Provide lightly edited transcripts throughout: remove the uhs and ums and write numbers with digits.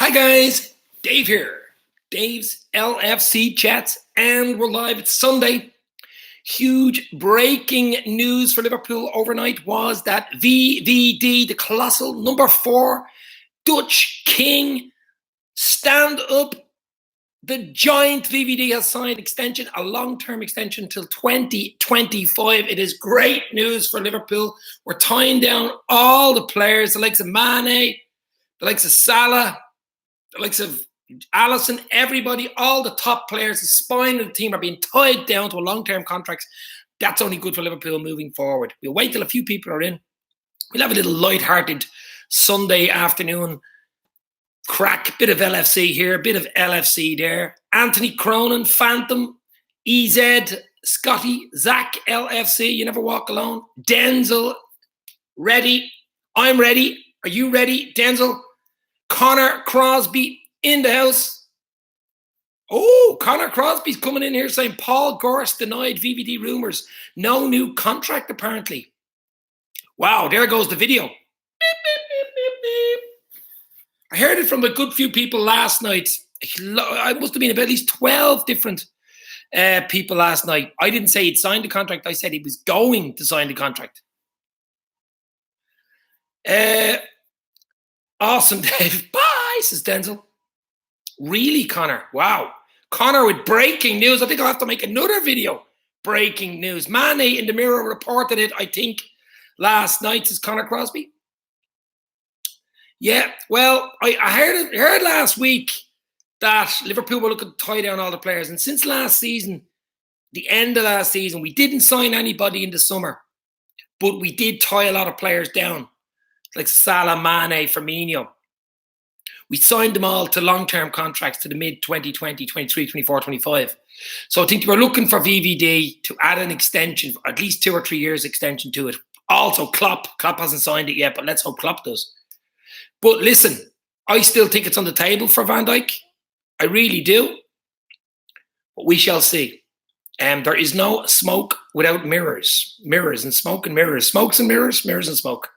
Hi guys, Dave here. Dave's LFC Chats, and we're live. It's Sunday. Huge breaking news for Liverpool overnight was that VVD, the colossal number 4 Dutch king, stand up. The giant VVD has signed extension, a long-term extension till 2025. It is great news for Liverpool. We're tying down all the players, the likes of Mane, the likes of Salah, the likes of Alisson, everybody, all the top players, the spine of the team are being tied down to a long-term contracts. That's only good for Liverpool moving forward. We'll wait till a few people are in. We'll have a little light-hearted Sunday afternoon crack. Bit of LFC here, bit of LFC there. Anthony Cronin, Phantom, EZ, Scotty, Zach, LFC, you never walk alone. Denzel, ready. I'm ready. Are you ready, Denzel? Connor Crosby in the house. Oh, Connor Crosby's coming in here saying Paul Gorst denied VVD rumours. No new contract, apparently. Wow, there goes the video. Beep, beep, beep, beep, beep. I heard it from a good few people last night. I must have been about at least 12 different people last night. I didn't say he'd signed the contract. I said he was going to sign the contract. Awesome, Dave. Bye, says Denzel. Really, Connor? Wow. Connor with breaking news. I think I'll have to make another video. Breaking news. Mane in the Mirror reported it, I think, last night, says Connor Crosby. Yeah, well, I heard last week that Liverpool were looking to tie down all the players. And since last season, the end of last season, we didn't sign anybody in the summer. But we did tie a lot of players down, like Salah, Mane, Firmino. We signed them all to long-term contracts to the mid-2020, 23, 24, 25. So I think we're looking for VVD to add an extension, at least 2 or 3 years extension to it. Also, Klopp hasn't signed it yet, but let's hope Klopp does. But listen, I still think it's on the table for Van Dijk. I really do. But we shall see. There is no smoke without mirrors. Mirrors and smoke and mirrors. Smokes and mirrors, mirrors and smoke.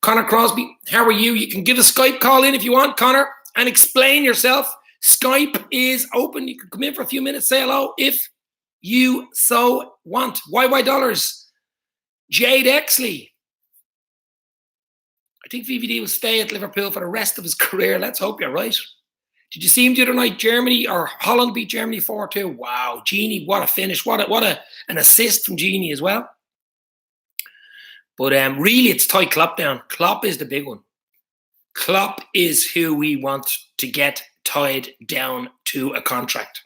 Connor Crosby, how are you? You can give a Skype call in if you want, Connor, and explain yourself. Skype is open. You can come in for a few minutes, say hello if you so want. YY Dollars. Jade Exley. I think VVD will stay at Liverpool for the rest of his career. Let's hope you're right. Did you see him the other night? Germany or Holland beat Germany 4-2. Wow, Genie, what a finish. What an assist from Genie as well. But really, it's tie Klopp down. Klopp is the big one. Klopp is who we want to get tied down to a contract.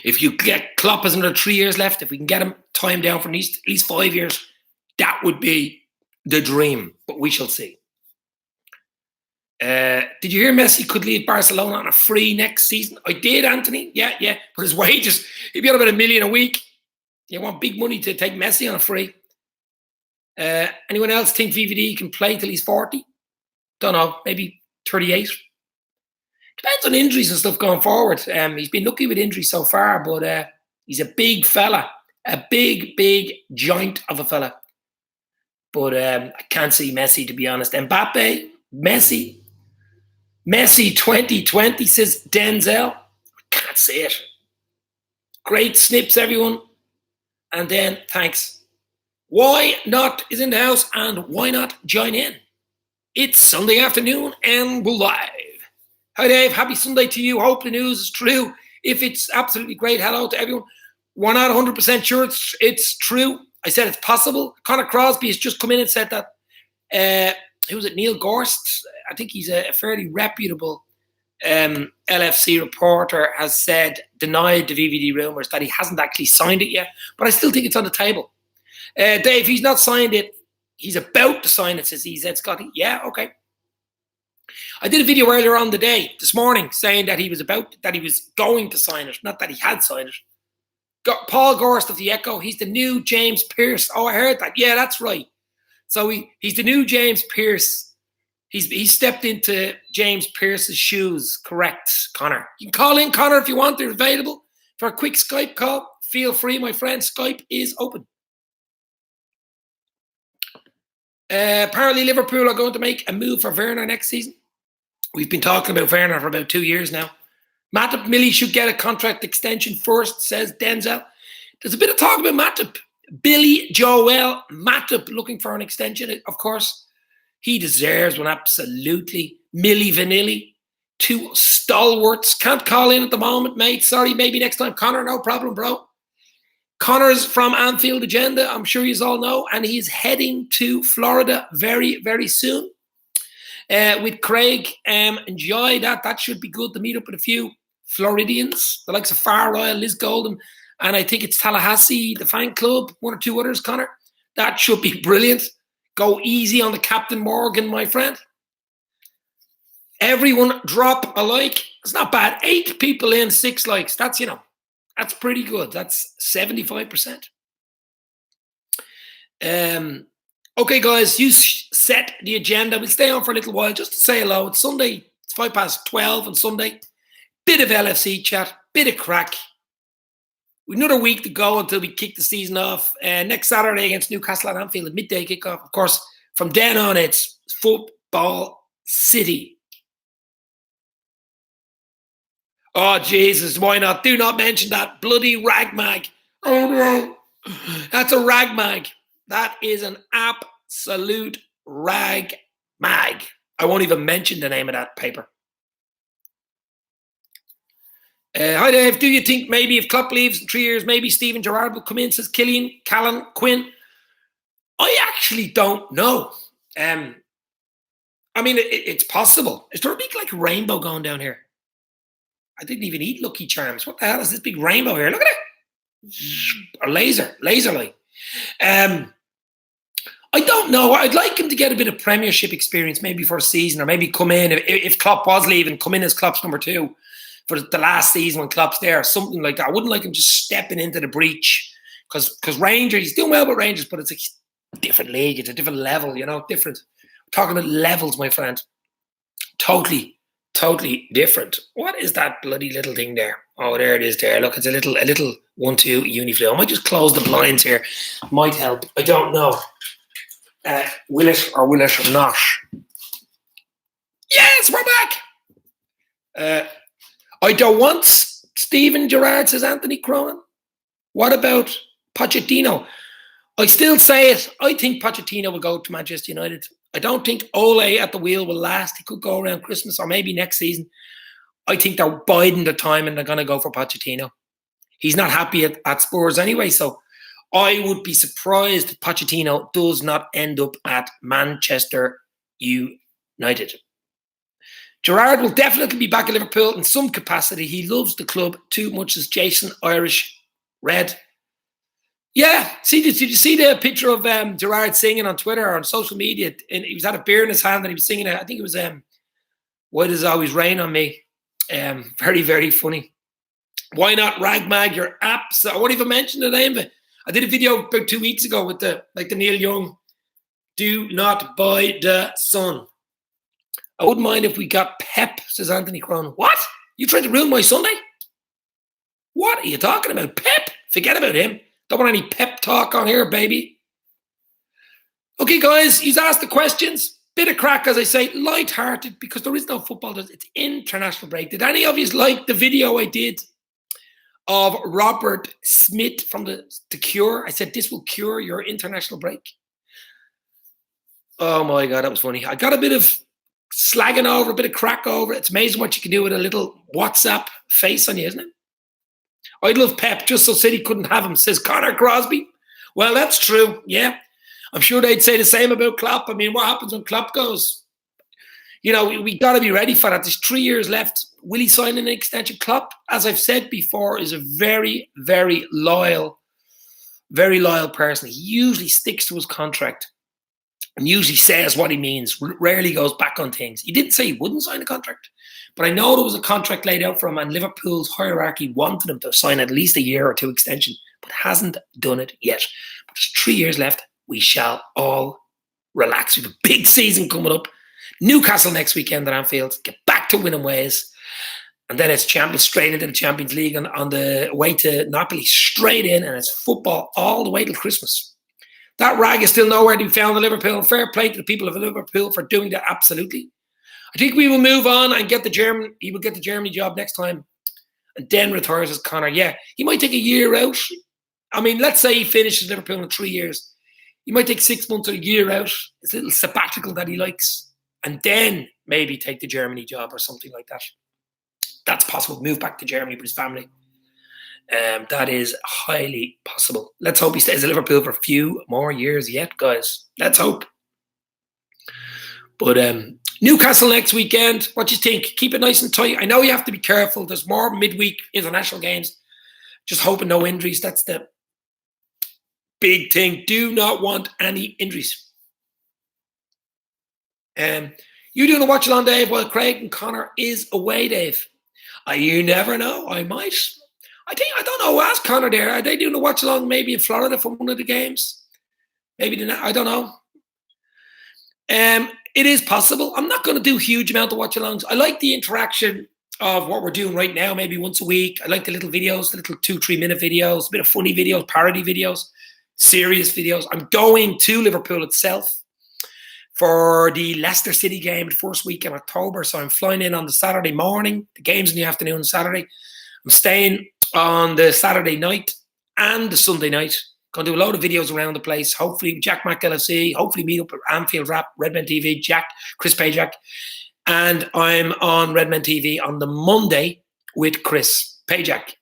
If you get Klopp has another 3 years left, if we can get him, tie him down for at least 5 years, that would be the dream. But we shall see. Did you hear Messi could leave Barcelona on a free next season? I did, Anthony. Yeah. But his wages, he'd be on about $1 million a week. You want big money to take Messi on a free. Anyone else think VVD can play till he's 40? Don't know, maybe 38. Depends on injuries and stuff going forward. He's been lucky with injuries so far, but he's a big fella. A big joint of a fella. But I can't see Messi, to be honest. Mbappe, Messi 2020, says Denzel. I can't see it. Great snips, everyone. And then, thanks. Why Not is in the house, and why not join in? It's Sunday afternoon, and we're live. Hi, Dave. Happy Sunday to you. Hope the news is true. If it's absolutely great, hello to everyone. We're not 100% sure it's true. I said it's possible. Connor Crosby has just come in and said that. Who was it? Neil Gorst. I think he's a fairly reputable LFC reporter, has said, denied the VVD rumours, that he hasn't actually signed it yet. But I still think it's on the table. Dave, he's not signed it. He's about to sign it, says EZ Scotty. Yeah, okay. I did a video earlier on the day, this morning, saying that he was going to sign it, not that he had signed it. Got Paul Gorst of the Echo. He's the new James Pearce. Oh, I heard that. Yeah, that's right. So he's the new James Pearce. He stepped into James Pearce's shoes. Correct, Connor. You can call in, Connor, if you want. They're available for a quick Skype call. Feel free, my friend. Skype is open. Apparently Liverpool are going to make a move for Werner next season. We've been talking about Werner for about 2 years now. Matip Millie should get a contract extension first, says Denzel. There's a bit of talk about Matip. Billy Joel Matip looking for an extension, of course. He deserves one, absolutely. Millie Vanilli, 2 stalwarts. Can't call in at the moment, mate. Sorry, maybe next time. Connor, no problem, bro. Connor's from Anfield Agenda, I'm sure you all know, and he's heading to Florida very, very soon. With Craig, enjoy that. That should be good to meet up with a few Floridians, the likes of Far Royal, Liz Golden, and I think it's Tallahassee, the fan club, 1 or 2 others, Connor. That should be brilliant. Go easy on the Captain Morgan, my friend. Everyone drop a like. It's not bad. 8 people in, 6 likes. That's, that's pretty good. That's 75%. Okay, guys, you set the agenda. We'll stay on for a little while just to say hello. It's Sunday. It's 12:05 on Sunday. Bit of LFC chat. Bit of crack. We've another week to go until we kick the season off. Next Saturday against Newcastle at Anfield at midday kickoff. Of course, from then on, it's Football City. Oh, Jesus, why not? Do not mention that bloody ragmag. Oh, no. That's a ragmag. That is an absolute ragmag. I won't even mention the name of that paper. Hi, Dave. Do you think maybe if Klopp leaves in 3 years, maybe Steven Gerrard will come in, says Callan Quinn? I actually don't know. I mean, it's possible. Is there a big, rainbow going down here? I didn't even eat Lucky Charms. What the hell is this big rainbow here? Look at it. A laser light. I don't know. I'd like him to get a bit of Premiership experience maybe for a season, or maybe come in, if Klopp was leaving, come in as Klopp's number 2 for the last season when Klopp's there, something like that. I wouldn't like him just stepping into the breach because Rangers, he's doing well with Rangers, but it's a different league. It's a different level, different. We're talking about levels, my friend. Totally different. What is that bloody little thing there? Oh, there it is there. Look, it's a little 1-2 Uniflow. I might just close the blinds here. Might help. I don't know. Will it or not? Yes, we're back. I don't want Steven Gerrard, says Anthony Cronin. What about Pochettino? I still say it. I think Pochettino will go to Manchester United. I don't think Ole at the wheel will last. He could go around Christmas or maybe next season. I think they're biding the time and they're going to go for Pochettino. He's not happy at Spurs anyway, so I would be surprised if Pochettino does not end up at Manchester United. Gerrard will definitely be back at Liverpool in some capacity. He loves the club too much, as Jason Irish Red. Yeah, did you see the picture of Gerrard singing on Twitter or on social media? And he was had a beer in his hand and he was singing it. I think it was Why Does It Always Rain on Me? Very, very funny. Why not Ragmag? Your apps. I won't even mention the name of it. I did a video about 2 weeks ago with the Neil Young. Do not buy the sun. I wouldn't mind if we got Pep, says Anthony Cronin. What? You trying to ruin my Sunday? What are you talking about? Pep? Forget about him. Don't want any pep talk on here, baby. Okay, guys, he's asked the questions. Bit of crack, as I say, light-hearted, because there is no football. It's international break. Did any of you like the video I did of Robert Smith from the Cure? I said, this will cure your international break. Oh, my God, that was funny. I got a bit of slagging over, a bit of crack over. It's amazing what you can do with a little WhatsApp face on you, isn't it? I'd love Pep just so City couldn't have him, says Connor Crosby. Well, that's true, yeah. I'm sure they'd say the same about Klopp. I mean, what happens when Klopp goes? We got to be ready for that. There's 3 years left. Will he sign an extension? Klopp, as I've said before, is a very, very loyal person. He usually sticks to his contract and usually says what he means, rarely goes back on things. He didn't say he wouldn't sign a contract, but I know there was a contract laid out for him and Liverpool's hierarchy wanted him to sign at least a year or 2 extension, but hasn't done it yet. But there's 3 years left. We shall all relax. We have a big season coming up. Newcastle next weekend at Anfield. Get back to winning ways. And then it's straight into the Champions League on the way to Napoli, straight in, and it's football all the way till Christmas. That rag is still nowhere to be found in Liverpool. Fair play to the people of Liverpool for doing that, absolutely. I think we will move on and get the German. He will get the Germany job next time, and then retires as Connor. Yeah, he might take a year out. I mean, let's say he finishes Liverpool in 3 years. He might take 6 months or a year out. It's a little sabbatical that he likes, and then maybe take the Germany job or something like that. That's possible. Move back to Germany with his family. That is highly possible. Let's hope he stays at Liverpool for a few more years yet, guys. Let's hope. But Newcastle next weekend. What do you think? Keep it nice and tight. I know you have to be careful. There's more midweek international games. Just hoping no injuries. That's the big thing. Do not want any injuries. You doing a watch along, Dave, while Craig and Connor is away, Dave? You never know. I might. I don't know. Ask Connor there. Are they doing a watch along maybe in Florida for one of the games? Maybe they're not. I don't know. It is possible. I'm not going to do a huge amount of watch alongs. I like the interaction of what we're doing right now, maybe once a week. I like the little videos, the little 2-3 minute videos, a bit of funny videos, parody videos, serious videos. I'm going to Liverpool itself for the Leicester City game the first week in October. So I'm flying in on the Saturday morning. The game's in the afternoon Saturday. I'm staying on the Saturday night and the Sunday night. Going to do a load of videos around the place. Hopefully, Jack McLFC. Hopefully, meet up at Anfield Rap, Redmen TV, Chris Pajak. And I'm on Redmen TV on the Monday with Chris Pajak.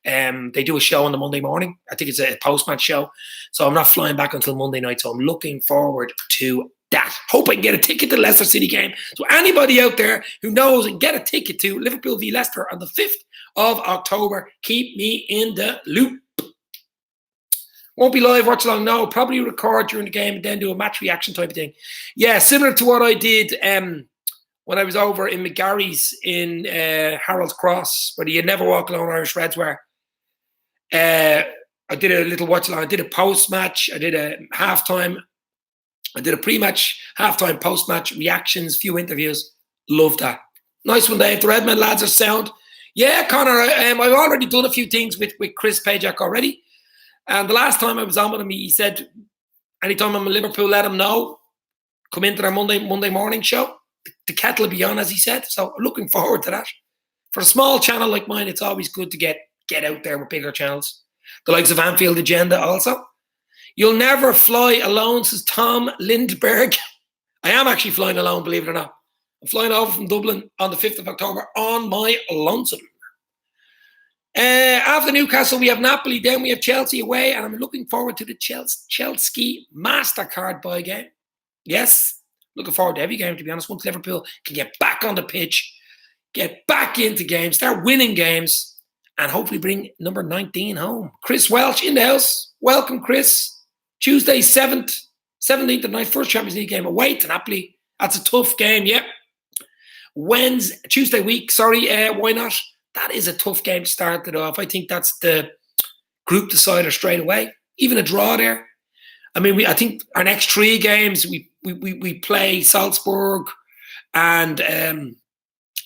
They do a show on the Monday morning. I think it's a post-match show. So I'm not flying back until Monday night. So I'm looking forward to that. Hope I can get a ticket to the Leicester City game. So anybody out there who knows and get a ticket to Liverpool v Leicester on the 5th of October, keep me in the loop. Won't be live watch along, no. Probably record during the game and then do a match reaction type of thing. Yeah, similar to what I did when I was over in McGarry's in Harold's Cross, where the You Never Walk Alone Irish Reds were. I did a little watch along. I did a post-match. I did a halftime. I did a pre-match, halftime, post-match reactions, few interviews. Love that. Nice one, Dave. The Redmen lads are sound. Yeah, Connor, I've already done a few things with Chris Pajak already. And the last time I was on with him, he said, anytime I'm in Liverpool, let him know. Come into their Monday morning show. The kettle will be on, as he said. So I'm looking forward to that. For a small channel like mine, it's always good to get out there with bigger channels. The likes of Anfield Agenda also. You'll never fly alone, says Tom Lindberg. I am actually flying alone, believe it or not. I'm flying over from Dublin on the 5th of October on my lonesome. After Newcastle, we have Napoli. Then we have Chelsea away, and I'm looking forward to the Chelsea MasterCard buy game. Yes, looking forward to every game, to be honest. Once Liverpool can get back on the pitch, get back into games, start winning games, and hopefully bring number 19 home. Chris Welch in the house. Welcome, Chris. Tuesday, 17th of night, first Champions League game away to Napoli. That's a tough game, yeah. Tuesday week, why not? That is a tough game to start it off. I think that's the group decider straight away. Even a draw there. I mean, I think our next 3 games, we play Salzburg and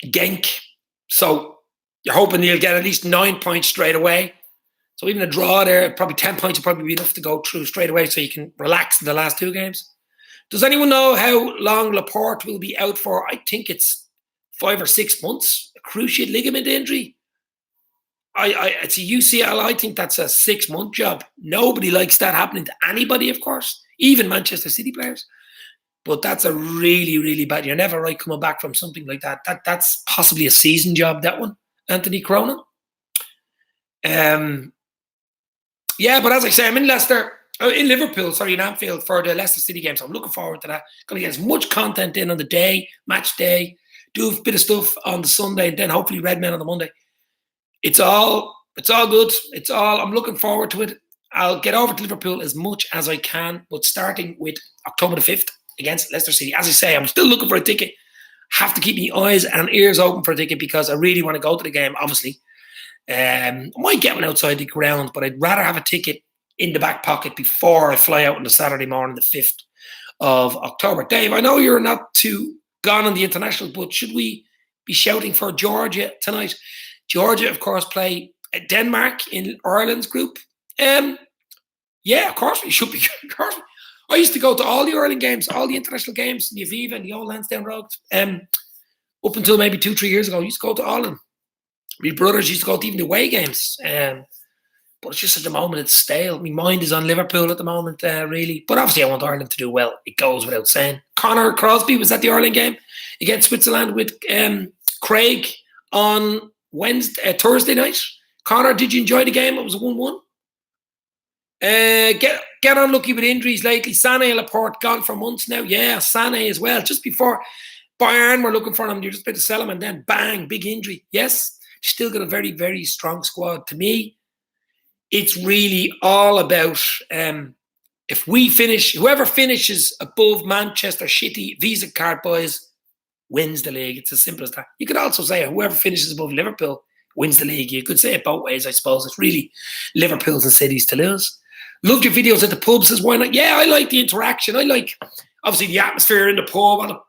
Genk. So you're hoping you'll get at least 9 points straight away. So even a draw there, probably 10 points will probably be enough to go through straight away so you can relax in the last 2 games. Does anyone know how long Laporte will be out for? I think it's 5 or 6 months. A cruciate ligament injury. It's a UCL. I think that's a 6-month job. Nobody likes that happening to anybody, of course, even Manchester City players. But that's a really, really bad. You're never right coming back from something like that. That's possibly a season job, that one, Anthony Cronin. Yeah, but as I say, I'm in Liverpool, in Anfield for the Leicester City game. So I'm looking forward to that. Going to get as much content in on the day, match day, do a bit of stuff on the Sunday, and then hopefully Redmen on the Monday. It's all good. I'm looking forward to it. I'll get over to Liverpool as much as I can, but starting with October the 5th against Leicester City. As I say, I'm still looking for a ticket. Have to keep my eyes and ears open for a ticket because I really want to go to the game, obviously. I might get one outside the ground, but I'd rather have a ticket in the back pocket before I fly out on the Saturday morning, the 5th of October. Dave, I know you're not too gone on the international, but should we be shouting for Georgia tonight? Georgia, of course, play Denmark in Ireland's group. Yeah, of course we should be. Of course. I used to go to all the Ireland games, all the international games, the Aviva and the old Lansdowne Road. Up until maybe 2, 3 years ago, I used to go to all of them. My brothers used to go to even the away games. But it's just at the moment it's stale. My mind is on Liverpool at the moment, really. But obviously, I want Ireland to do well. It goes without saying. Conor Crosby was at the Ireland game against Switzerland with Craig on Thursday night. Conor, did you enjoy the game? It was a 1-1. Get unlucky with injuries lately. Sané and Laporte gone for months now. Yeah, Sané as well. Just before Bayern were looking for him, you're just about to sell him, and then bang, big injury. Yes, still got a very, very strong squad. To me, it's really all about if we finish, whoever finishes above Manchester shitty Visa card boys wins the league. It's as simple as that. You could also say whoever finishes above Liverpool wins the league. You could say it both ways, I suppose. It's really Liverpool's and City's to lose. Loved your videos at the pub, says why not? Yeah, I like the interaction. I like, obviously, the atmosphere in the pub.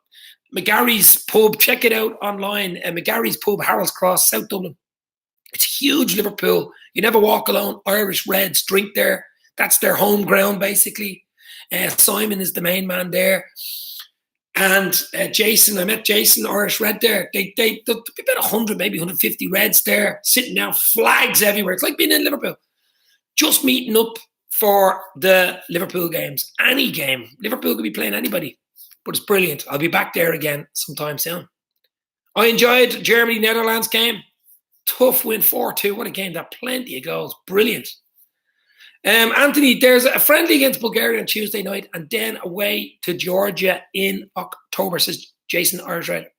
McGarry's pub, check it out online. McGarry's pub, Harold's Cross, South Dublin. It's huge, Liverpool. You never walk alone. Irish Reds drink there. That's their home ground, basically. Simon is the main man there. And Jason, I met Jason, Irish Red there. They about 100, maybe 150 Reds there, sitting down, flags everywhere. It's like being in Liverpool. Just meeting up for the Liverpool games. Any game. Liverpool could be playing anybody. But it's brilliant. I'll be back there again sometime soon. I enjoyed Germany-Netherlands game. Tough win, 4-2. What a game. That plenty of goals. Brilliant. Anthony, there's a friendly against Bulgaria on Tuesday night and then away to Georgia in October, says Jason Irish Red.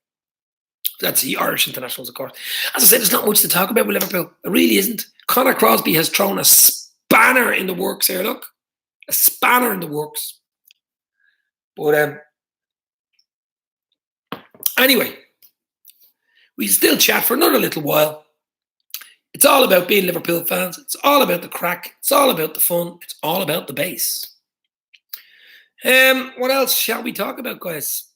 That's the Irish internationals, of course. As I said, there's not much to talk about with Liverpool. It really isn't. Conor Crosby has thrown a spanner in the works here, look. A spanner in the works. But anyway, we still chat for another little while. It's all about being Liverpool fans. It's all about the crack. It's all about the fun. It's all about the base. What else shall we talk about, guys?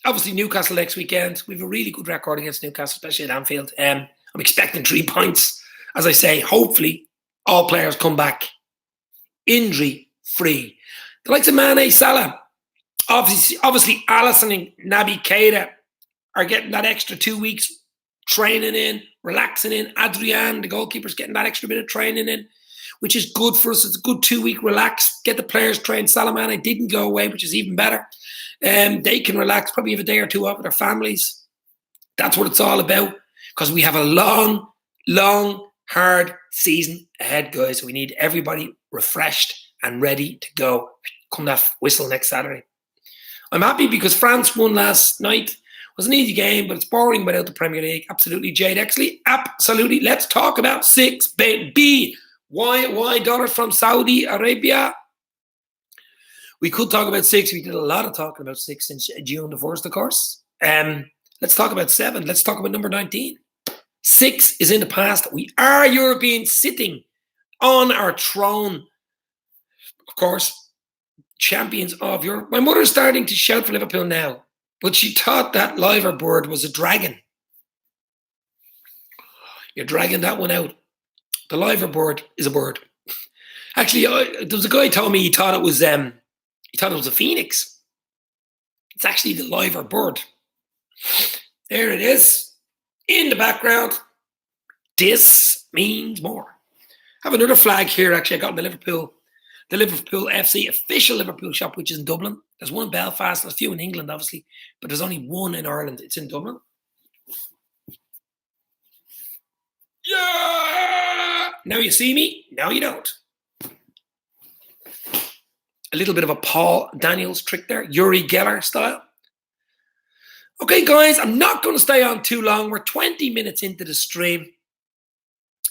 Obviously, Newcastle next weekend. We have a really good record against Newcastle, especially at Anfield. I'm expecting 3 points. As I say, hopefully, all players come back injury-free. The likes of Mane, Salah, obviously Alisson and Naby Keita are getting that extra 2 weeks training in, relaxing in. Adrian, the goalkeeper's getting that extra bit of training in, which is good for us. It's a good 2 week relax. Get the players trained. Salamane didn't go away, which is even better. They can relax, probably have a day or two off with their families. That's what it's all about, because we have a long, hard season ahead, guys. We need everybody refreshed and ready to go. Come that whistle next Saturday. I'm happy because France won last night. It was an easy game, but it's boring without the Premier League. Absolutely, Jade Exley. Absolutely. Let's talk about 6, baby. Why dollars from Saudi Arabia? We could talk about 6. We did a lot of talking about 6 since June the 1st, of course. Let's talk about 7. Let's talk about number 19. 6 is in the past. We are Europeans sitting on our throne. Of course, champions of Europe. My mother's starting to shout for Liverpool now, but she thought that liver bird was a dragon. You're dragging that one out. The liver bird is a bird. Actually, there was a guy who told me he thought it was a phoenix. It's actually the liver bird. There it is in the background. This means more. I have another flag here. Actually, I got in the Liverpoolfc official Liverpool shop, which is in Dublin. There's one in Belfast, there's a few in England, obviously, but there's only one in Ireland. It's in Dublin. Yeah! Now you see me, now you don't. A little bit of a Paul Daniels trick there, Uri Geller style. Okay, guys, I'm not going to stay on too long. We're 20 minutes into the stream.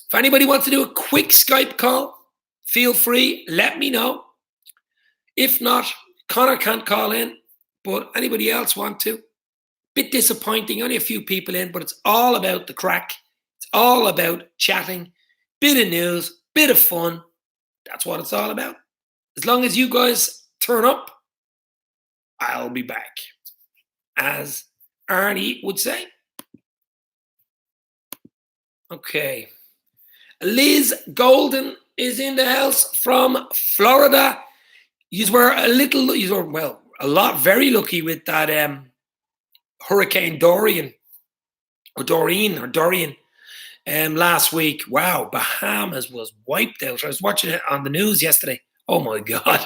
If anybody wants to do a quick Skype call, feel free, let me know. If not, Connor can't call in, but anybody else want to? Bit disappointing, only a few people in, but it's all about the crack. It's all about chatting, bit of news, bit of fun. That's what it's all about. As long as you guys turn up, I'll be back. As Arnie would say. Okay. Liz Golden is in the house from Florida. You were very lucky with that Hurricane Dorian last week. Wow, Bahamas was wiped out. I was watching it on the news yesterday. Oh my God.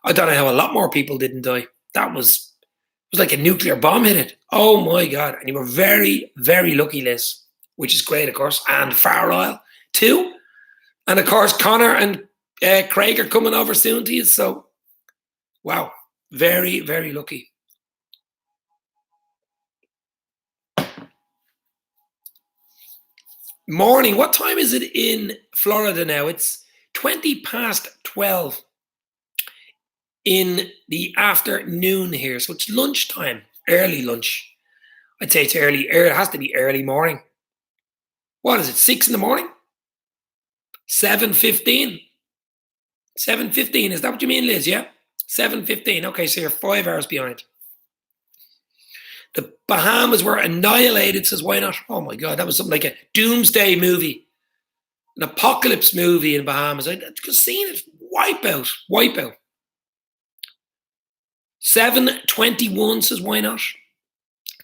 I don't know how a lot more people didn't die. It was like a nuclear bomb hit it. Oh my God. And you were very, very lucky, Liz, which is great, of course. And Farrell too. And of course, Connor and Craig are coming over soon to you. So, wow, very, very lucky. Morning. What time is it in Florida now? It's 12:20 in the afternoon here. So it's lunchtime, early lunch. I'd say it's early. It has to be early morning. What is it, 6 in the morning? 7:15. 7:15. Is that what you mean, Liz? Yeah? 7:15. Okay, so you're 5 hours behind. The Bahamas were annihilated, says why not? Oh my God, that was something like a doomsday movie, an apocalypse movie in Bahamas. I'd just seen it. Wipe out. 7:21 says why not?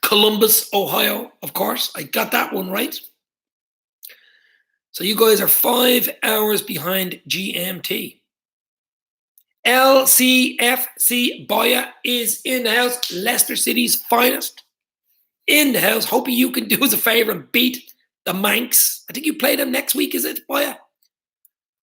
Columbus, Ohio, of course. I got that one right. So you guys are 5 hours behind GMT. LCFC Boya is in the house. Leicester City's finest. In the house. Hoping you can do us a favour and beat the Manx. I think you play them next week, is it, Boya?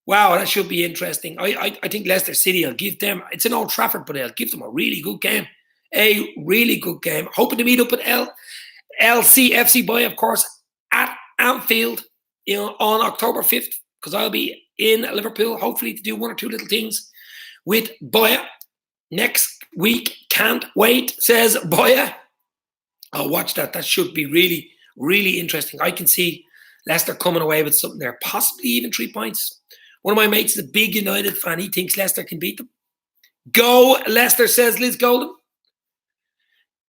Wow, that should be interesting. I think Leicester City will give them, it's in Old Trafford, but they'll give them a really good game. A really good game. Hoping to meet up with LCFC Boya, of course, at Anfield on October 5th, because I'll be in Liverpool, hopefully to do one or two little things with Boya next week. Can't wait, says Boya. I'll watch that. That should be really, really interesting. I can see Leicester coming away with something there, possibly even 3 points. One of my mates is a big United fan. He thinks Leicester can beat them. Go, Leicester, says Liz Golden.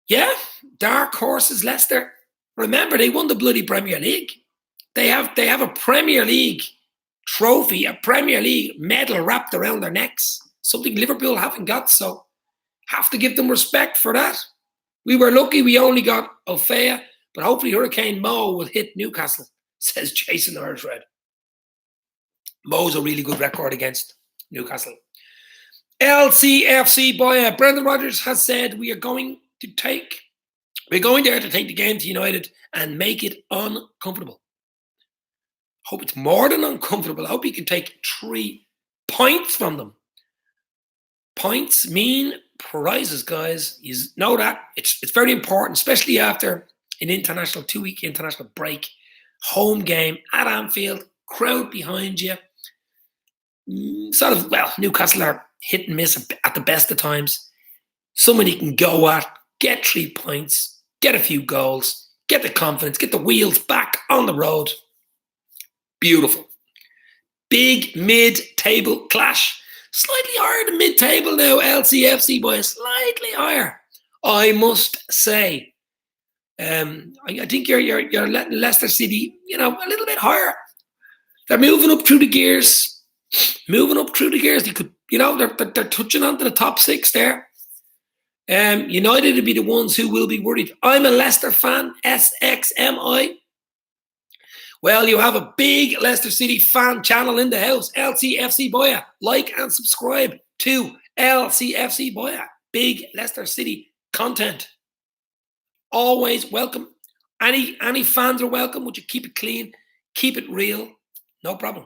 Yeah, dark horses, Leicester. Remember, they won the bloody Premier League. They have a Premier League trophy, a Premier League medal wrapped around their necks. Something Liverpool haven't got, so have to give them respect for that. We were lucky we only got Ofea, but hopefully Hurricane Mo will hit Newcastle, says Jason Irish Red. Mo's a really good record against Newcastle. LCFC Boya. Brendan Rodgers has said we're going there to take the game to United and make it uncomfortable. Hope it's more than uncomfortable. I hope he can take 3 points from them. Points mean prizes, guys. You know that. It's very important, especially after an 2-week international break. Home game at Anfield, crowd behind you. Newcastle are hit and miss at the best of times. Somebody can go at, get 3 points, get a few goals, get the confidence, get the wheels back on the road. Beautiful. Big mid-table clash. Slightly higher than mid-table now, LCFC boys. Slightly higher, I must say. I think you're letting Leicester City, a little bit higher. They're moving up through the gears. They could, they're touching onto the top 6 there. United will be the ones who will be worried. I'm a Leicester fan, SXMI. Well, you have a big Leicester City fan channel in the house, LCFC Boya. Like and subscribe to LCFC Boya. Big Leicester City content. Always welcome. Any fans are welcome. Would you keep it clean? Keep it real? No problem.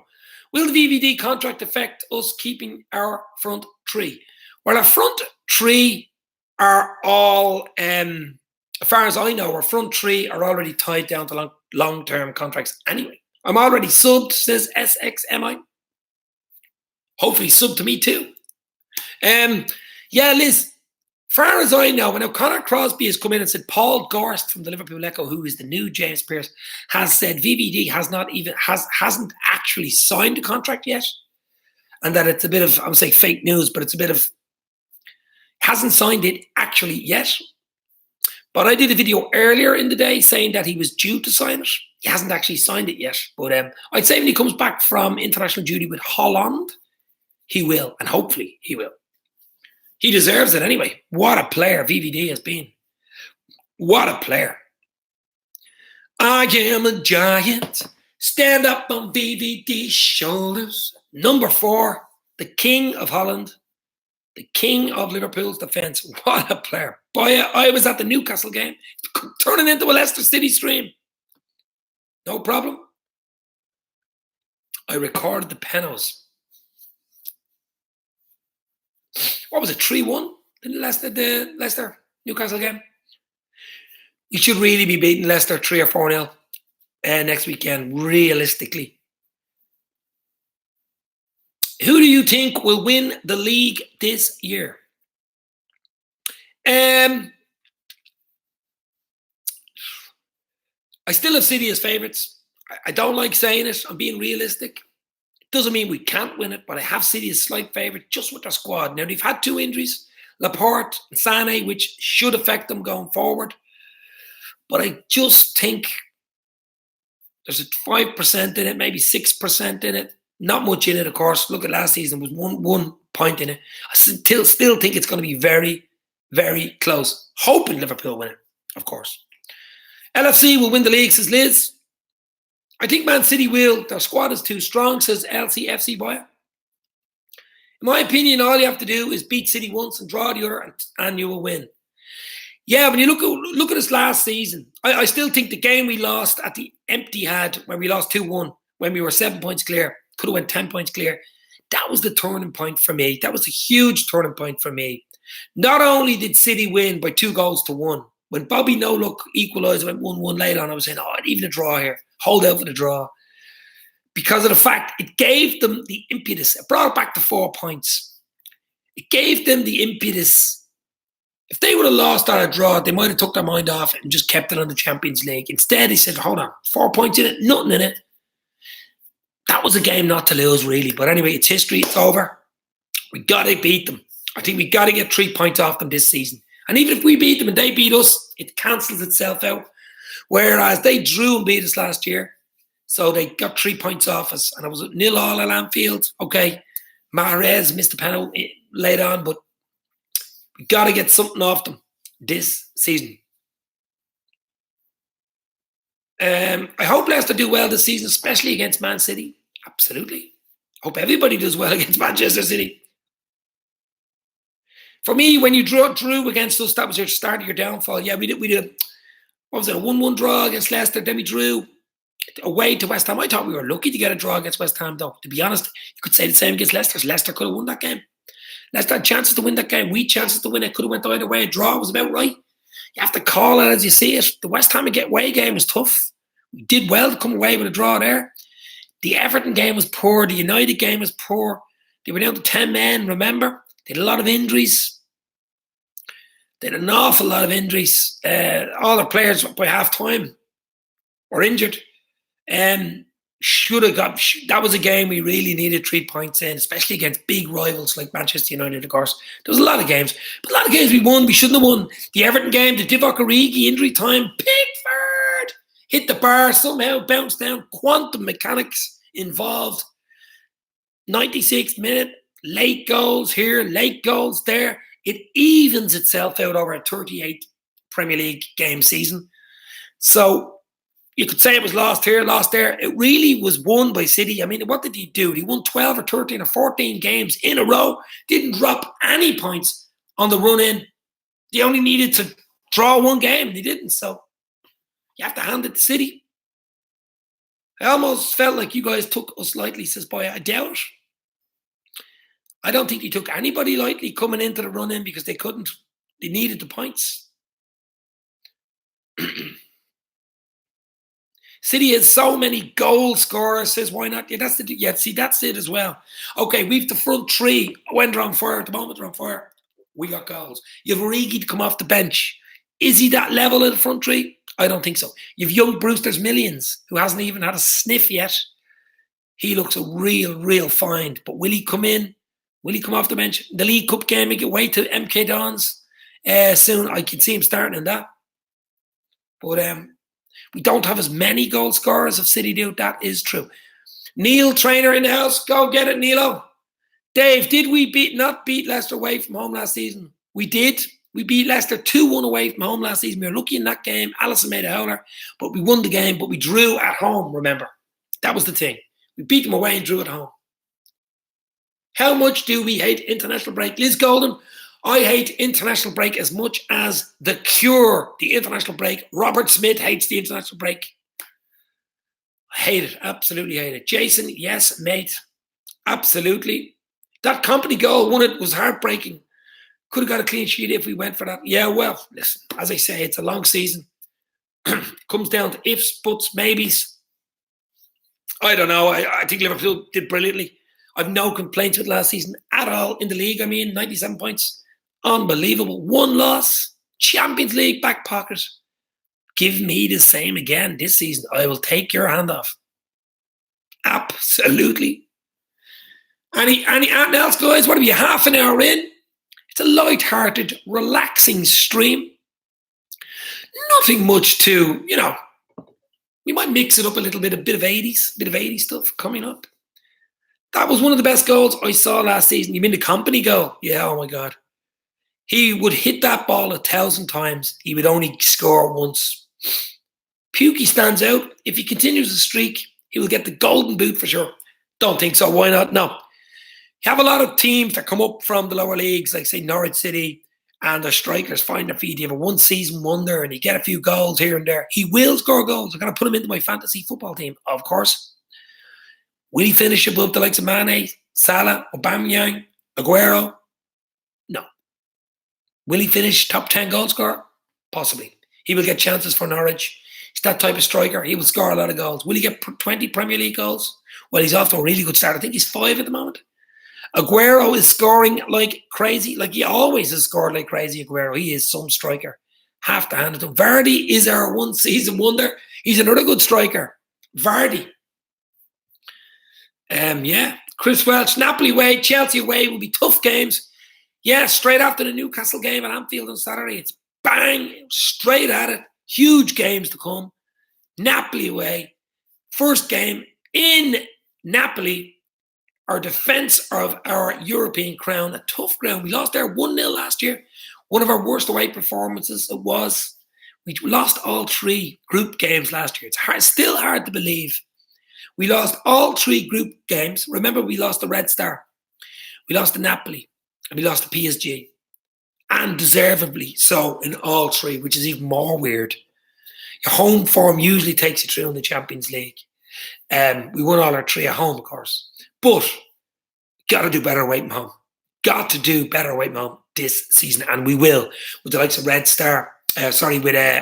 Will the VVD contract affect us keeping our front 3? Well, our front 3 are all, as far as I know, our front 3 are already tied down to long-term contracts anyway. I'm already subbed, says SXMI. Hopefully sub to me too. Liz, far as I know, when Conor Crosby has come in and said Paul Gorst from the Liverpool Echo, who is the new James Pearce, has said VVD hasn't actually signed a contract yet, and that it's a bit of, I'm saying fake news, but it's a bit of hasn't signed it actually yet. But I did a video earlier in the day saying that he was due to sign it. He hasn't actually signed it yet, but I'd say when he comes back from international duty with Holland, he will, and hopefully he will. He deserves it anyway. What a player VVD has been. What a player. I am a giant. Stand up on VVD's shoulders. Number 4, the king of Holland, the king of Liverpool's defence. What a player. Boy, I was at the Newcastle game, turning into a Leicester City stream. No problem. I recorded the penos. What was it, 3-1? The Leicester Newcastle game? You should really be beating Leicester 3 or 4-0 next weekend, realistically. Who do you think will win the league this year? I still have City as favourites. I don't like saying it. I'm being realistic. It doesn't mean we can't win it, but I have City as slight favourite just with their squad. Now, they've had 2 injuries, Laporte and Sané, which should affect them going forward. But I just think there's a 5% in it, maybe 6% in it. Not much in it, of course. Look at last season, there was one point in it. I still think it's going to be very, very close. Hoping Liverpool win it, of course. LFC will win the league, says Liz. I think Man City will. Their squad is too strong, says LCFC Boy. In my opinion, all you have to do is beat City once and draw the other, and you will win. Yeah, when you look at us last season, I still think the game we lost at the Etihad, when we lost 2-1, when we were 7 points clear, could have went 10 points clear. That was the turning point for me. That was a huge turning point for me. Not only did City win by 2-1, when Bobby No-Look equalised, went 1-1 later on, I was saying, even a draw here. Hold out for the draw. Because of the fact it gave them the impetus. It brought it back to 4 points. It gave them the impetus. If they would have lost or a draw, they might have took their mind off it and just kept it on the Champions League. Instead, they said, hold on, 4 points in it, nothing in it. That was a game not to lose, really. But anyway, it's history. It's over. We got to beat them. I think we got to get 3 points off them this season. And even if we beat them and they beat us, it cancels itself out. Whereas they drew and beat us last year. So they got 3 points off us. And it was 0-0 at Anfield. Okay, Mahrez missed the penalty late on, but we got to get something off them this season. I hope Leicester do well this season, especially against Man City. Absolutely. I hope everybody does well against Manchester City. For me, when you drew against us, that was your start of your downfall. Yeah, we did. What was it? A 1-1 draw against Leicester. Then we drew away to West Ham. I thought we were lucky to get a draw against West Ham, though. To be honest, you could say the same against Leicester. Leicester could have won that game. Leicester had chances to win that game. We chances to win it. Could have went either way. A draw was about right. You have to call it as you see it. The West Ham away game was tough. We did well to come away with a draw there. The Everton game was poor. The United game was poor. They were down to 10 men, remember? They had a lot of injuries. They had an awful lot of injuries. All their players by half-time were injured. Should have got. That was a game we really needed 3 points in, especially against big rivals like Manchester United, of course. There was a lot of games. But a lot of games we won, we shouldn't have won. The Everton game, the Divock Origi injury time, Pickford hit the bar, somehow bounced down. Quantum mechanics involved. 96th minute, late goals here, late goals there. It evens itself out over a 38 Premier League game season. So you could say it was lost here, lost there. It really was won by City. I mean, what did he do? He won 12 or 13 or 14 games in a row. Didn't drop any points on the run-in. They only needed to draw one game. They didn't. So you have to hand it to City. I almost felt like you guys took us lightly, says Boy. I doubt it. I don't think they took anybody lightly coming into the run-in because they couldn't. They needed the points. City has so many goal scorers, says why not? Yeah, that's it as well. Okay, we've the front three. When they're on fire, at the moment they're on fire, we got goals. You have Origi to come off the bench. Is he that level of the front three? I don't think so. You've young Brewster's Millions, who hasn't even had a sniff yet. He looks a real find. But will he come in? Will he come off the bench? The League Cup game, he get way to MK Dons soon. I can see him starting in that. But we don't have as many goal scorers as City do. That is true. Neil, trainer in the house. Go get it, Neilo. Dave, did we not beat Leicester away from home last season? We did. We beat Leicester 2-1 away from home last season. We were lucky in that game. Alisson made a howler, but we won the game, but we drew at home, remember. That was the thing. We beat them away and drew at home. How much do we hate international break? Liz Golden, I hate international break as much as The Cure, the international break. Robert Smith hates the international break. I hate it. Absolutely hate it. Jason, yes, mate. Absolutely. That company goal won it was heartbreaking. Could have got a clean sheet if we went for that. Yeah, well, listen, as I say, it's a long season. Comes down to ifs, buts, maybes. I don't know. I think Liverpool did brilliantly. I've no complaints with last season at all in the league. I mean, 97 points. Unbelievable. One loss. Champions League back pocket. Give me the same again this season. I will take your hand off. Absolutely. Anything else, guys? What are we, half an hour in? It's a light-hearted, relaxing stream. Nothing much to, we might mix it up a little bit, a bit of 80s stuff coming up. That was one of the best goals I saw last season. You mean the company goal? Yeah, oh my God. He would hit that ball 1,000 times. He would only score once. Pukki stands out. If he continues the streak, he will get the golden boot for sure. Don't think so. Why not? No. You have a lot of teams that come up from the lower leagues, like say Norwich City, and their strikers find their feet. You have a one-season wonder, and you get a few goals here and there. He will score goals. I'm going to put him into my fantasy football team, of course. Will he finish above the likes of Mane, Salah, Aubameyang, Aguero? No. Will he finish top 10 goal scorer? Possibly. He will get chances for Norwich. He's that type of striker. He will score a lot of goals. Will he get 20 Premier League goals? Well, he's off to a really good start. I think he's 5 at the moment. Aguero is scoring like crazy. Like he always has scored like crazy, Aguero. He is some striker. Have to hand it to him. Vardy is our one-season wonder. He's another good striker. Vardy. Chris Welch, Napoli away, Chelsea away will be tough games. Yeah, straight after the Newcastle game at Anfield on Saturday. It's bang, straight at it. Huge games to come. Napoli away. First game in Napoli. Our defence of our European crown, a tough ground. We lost there 1-0 last year. One of our worst away performances it was. We lost all 3 group games last year. It's still hard to believe. We lost all 3 group games. Remember, we lost the Red Star. We lost to Napoli. And we lost to PSG. And deservedly so in all 3, which is even more weird. Your home form usually takes you through in the Champions League. We won all our 3 at home, of course. But got to do better away from home. Got to do better away from home this season. And we will. With the likes of Red Star. With